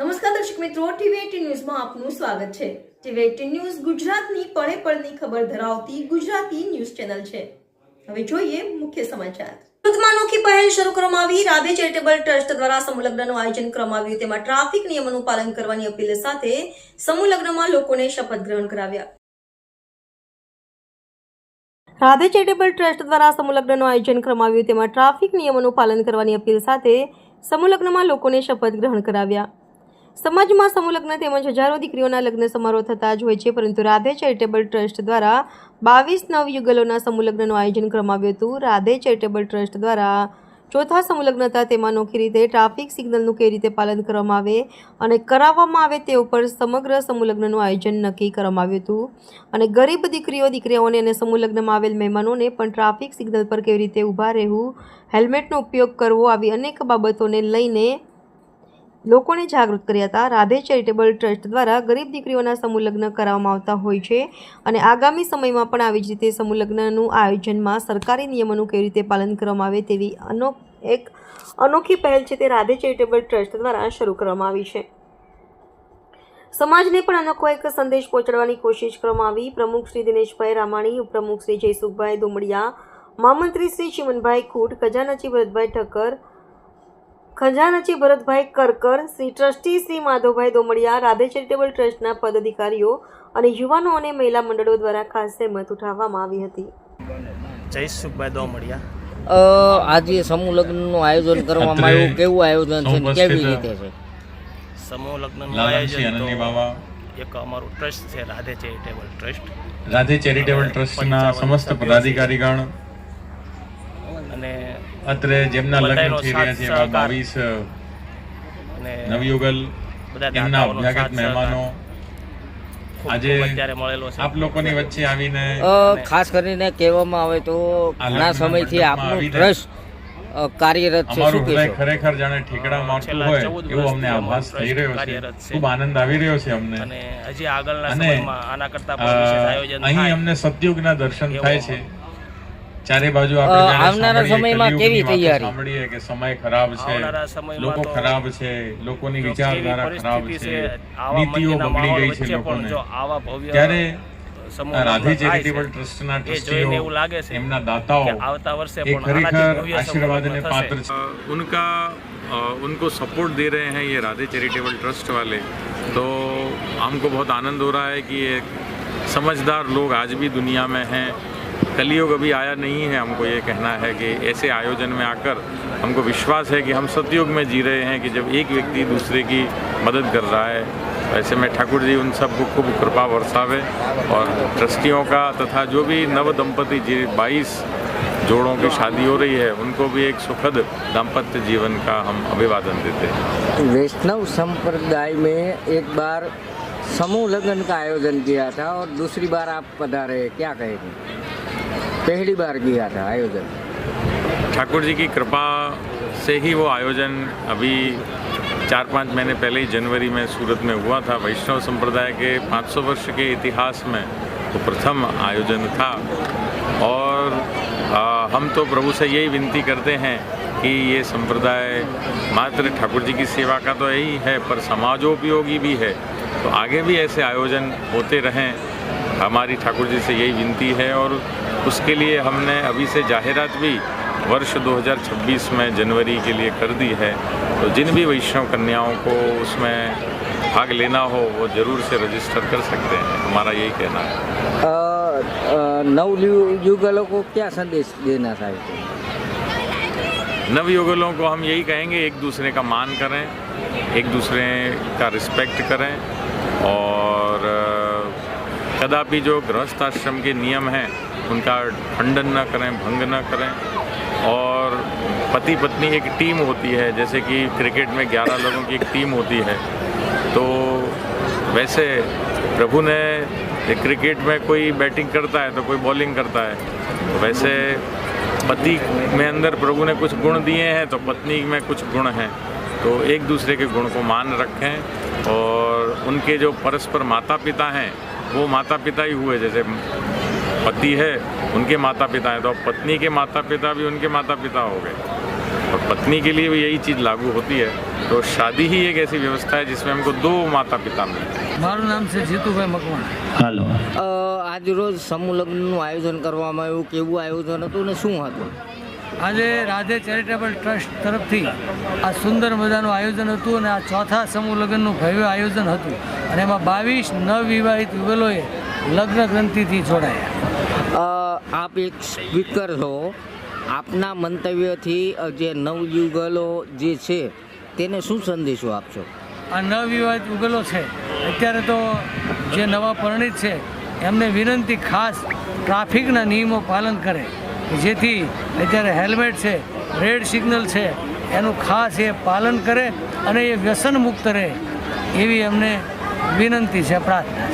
નમસ્કાર દર્શક મિત્રો, ટીવી18 ન્યૂઝમાં આપનું સ્વાગત છે। ટીવી18 ન્યૂઝ ગુજરાતની પળે પળની ખબર ધરાવતી ગુજરાતી ન્યૂઝ ચેનલ છે। હવે જોઈએ મુખ્ય સમાચાર। સુરતમાં અનોખી પહેલ શરૂ કરવામાં આવી। રાધે ચેરિટેબલ ટ્રસ્ટ દ્વારા સમૂહ લગ્નનું આયોજન કરવામાં આવ્યું। તેમાં ટ્રાફિક નિયમોનું પાલન કરવાની અપીલ સાથે સમૂહ લગ્નમાં લોકોને શપથ ગ્રહણ કરાવ્યા। રાધે ચેરિટેબલ ટ્રસ્ટ દ્વારા સમૂહ લગ્નનું આયોજન કરવામાં આવ્યું। તેમાં ટ્રાફિક નિયમોનું પાલન કરવાની અપીલ સાથે સમૂહ લગ્નમાં લોકોને શપથ ગ્રહણ કરાવ્યા। સમાજમાં સમૂહ લગ્ન તેમજ હજારો દીકરીઓના લગ્ન સમારોહ થતા જ હોય છે, પરંતુ રાધે ચેરિટેબલ ટ્રસ્ટ દ્વારા 22 નવયુગલોના સમૂહ લગ્નનું આયોજન કરવામાં આવ્યું હતું। રાધે ચેરિટેબલ ટ્રસ્ટ દ્વારા ચોથા સમૂહ લગ્ન હતા। તેમાં અનોખી રીતે ટ્રાફિક સિગ્નલનું કેવી રીતે પાલન કરવામાં આવે અને કરાવવામાં આવે તે ઉપર સમગ્ર સમૂહ લગ્નનું આયોજન નક્કી કરવામાં આવ્યું હતું અને ગરીબ દીકરીઓને અને સમૂહ લગ્નમાં આવેલ મહેમાનોને પણ ટ્રાફિક સિગ્નલ પર કેવી રીતે ઊભા રહેવું, હેલ્મેટનો ઉપયોગ કરવો, આવી અનેક બાબતોને લઈને લોકોને જાગૃત કર્યા હતા। રાધે ચેરિટેબલ ટ્રસ્ટ દ્વારા ગરીબ દીકરીઓના સમૂહ લગ્ન કરાવવામાં આવતા હોય છે અને આગામી સમયમાં પણ આવી જ રીતે સમૂહ લગ્નનું આયોજનમાં સરકારી નિયમોનું કેવી રીતે પાલન કરવામાં આવે તેવી એક અનોખી પહેલ છે તે રાધે ચેરિટેબલ ટ્રસ્ટ દ્વારા શરૂ કરવામાં આવી છે। સમાજને પણ અનોખો એક સંદેશ પહોંચાડવાની કોશિશ કરવામાં આવી। પ્રમુખ શ્રી દિનેશભાઈ રામાણી, ઉપપ્રમુખ શ્રી જયસુખભાઈ દોમડિયા, મહામંત્રી શ્રી ચિમનભાઈ ખૂટ, ખજાનચી ભરતભાઈ ઠક્કર, ખજાનચી ભરતભાઈ કરકર, શ્રી ટ્રસ્ટી શ્રી માધવભાઈ દોમડિયા, રાધે ચેરિટેબલ ટ્રસ્ટના પદાધિકારીઓ અને યુવાનો અને મહિલા મંડળો દ્વારા ખાસ સહેમત ઉઠાવવામાં આવી હતી। જયસુખભાઈ દોમડિયા। આજે સમૂહ લગ્નનું આયોજન કરવામાં આવ્યું, કેવું આયોજન છે, કેવી રીતે છે? સમૂહ લગ્નનું આયોજન તો એક અમારું ટ્રસ્ટ છે Radhe charitable trust. Radhe charitable ટ્રસ્ટના સમસ્ત પદાધિકારીગણ અને અત્રે જેમના લગ્ન થઈ રહ્યા છે એવા 22 નવયુગલ, એમના અભ્યાગત મહેમાનો આજે આપ લોકોની વચ્ચે આવીને ખાસ કરીને કહેવામાં આવે તો ઘણા સમયથી આપનું ટ્રસ્ટ કાર્યરત છે, શું કહેશો? ખરેખર જાણે ઠેકડા મારતું હોય એવો અમને આભાસ થઈ રહ્યો છે। ખૂબ આનંદ આવી રહ્યો છે અમને અને હજી આગળના સમયમાં આના કરતા પણ વિશેષ આયોજન થાય। અહીં અમને સતયુગના દર્શન થાય છે। ચારે બાજુ આપણે આવનારા સમયમાં કેવી તૈયારી સાંભળીએ કે સમય ખરાબ છે, લોકો ખરાબ છે, લોકોની વિચારધારા ખરાબ છે, નીતિઓ બગડી ગઈ છે લોકોને, ત્યારે રાધે ચેરિટેબલ ટ્રસ્ટના ટ્રસ્ટીઓ, એમના દાતાઓ એ ખરેખર આશીર્વાદને પાત્ર છે। उनको सपोर्ट दे रहे हैं ये राधे चैरिटेबल ट्रस्ट वाले, तो हमको बहुत आनंद हो रहा है कि ये समझदार लोग आज भी दुनिया में हैं। कलयुग अभी आया नहीं है, हमको ये कहना है कि ऐसे आयोजन में आकर हमको विश्वास है कि हम सतयुग में जी रहे हैं कि जब एक व्यक्ति दूसरे की मदद कर रहा है। ऐसे में ठाकुर जी उन सबको खूब कृपा बरसावे और ट्रस्टियों का तथा जो भी नव दंपति 22 जोड़ों की शादी हो रही है उनको भी एक सुखद दाम्पत्य जीवन का हम अभिवादन देते हैं। वैष्णव संप्रदाय में एक बार समूह लगन का आयोजन किया था और दूसरी बार आप पधारे, क्या कहेंगे? पहली बार किया था आयोजन, ठाकुर जी की कृपा से ही वो आयोजन अभी 4-5 महीने पहले ही जनवरी में सूरत में हुआ था। वैष्णव संप्रदाय के 500 वर्ष के इतिहास में वो प्रथम आयोजन था और हम तो प्रभु से यही विनती करते हैं कि ये संप्रदाय मात्र ठाकुर जी की सेवा का तो यही है पर समाजोपयोगी भी है, तो आगे भी ऐसे आयोजन होते रहें, हमारी ठाकुर जी से यही विनती है। और उसके लिए हमने अभी से जाहिरात भी वर्ष 2026 में जनवरी के लिए कर दी है, तो जिन भी वैष्णव कन्याओं को उसमें भाग लेना हो वो ज़रूर से रजिस्टर कर सकते हैं, हमारा यही कहना है। नवयुगलों को क्या संदेश देना चाहते हैं? नवयुगलों को हम यही कहेंगे, एक दूसरे का मान करें, एक दूसरे का रिस्पेक्ट करें और कदापि जो गृहस्थ आश्रम के नियम हैं उनका खंडन न करें, भंग न करें। और पति पत्नी एक टीम होती है, जैसे कि क्रिकेट में 11 लोगों की एक टीम होती है, तो वैसे प्रभु ने क्रिकेट में कोई बैटिंग करता है तो कोई बॉलिंग करता है, तो वैसे पति में अंदर प्रभु ने कुछ गुण दिए हैं तो पत्नी में कुछ गुण हैं, तो एक दूसरे के गुण को मान रखें। और उनके जो परस्पर माता पिता हैं वो माता पिता ही हुए, जैसे पति है उनके माता पिता हैं तो पत्नी के माता पिता भी उनके माता पिता हो गए। और पत्नी के लिए भी यही चीज़ लागू होती है। तो शादी ही एक ऐसी व्यवस्था है जिसमें हमको दो माता पिता मिलते हैं। મારું નામ છે જીતુભાઈ મકવાણા। હાલો આજ રોજ સમૂહ લગ્નનું આયોજન કરવામાં આવ્યું, કેવું આયોજન હતું ને શું હતું? આજે રાધે ચેરિટેબલ ટ્રસ્ટ તરફથી આ સુંદર મજાનું આયોજન હતું અને આ ચોથા સમૂહ લગ્નનું ભવ્ય આયોજન હતું અને એમાં 22 નવવિવાહિત યુગલોએ લગ્ન ગ્રંથિથી જોડાયા। આપ એક સ્પીકર છો, આપના મંતવ્યથી જે નવયુગલો જે છે તેને શું સંદેશો આપશો? આ નવવિવાહિત યુગલો છે અત્યારે તો જે નવા પરિણીત છે એમને વિનંતી ખાસ ટ્રાફિકના નિયમો પાલન કરે, જેથી અત્યારે હેલ્મેટ છે, રેડ સિગ્નલ છે, એનું ખાસ એ પાલન કરે અને એ વ્યસન મુક્ત રહે એવી એમને વિનંતી છે, પ્રાર્થના।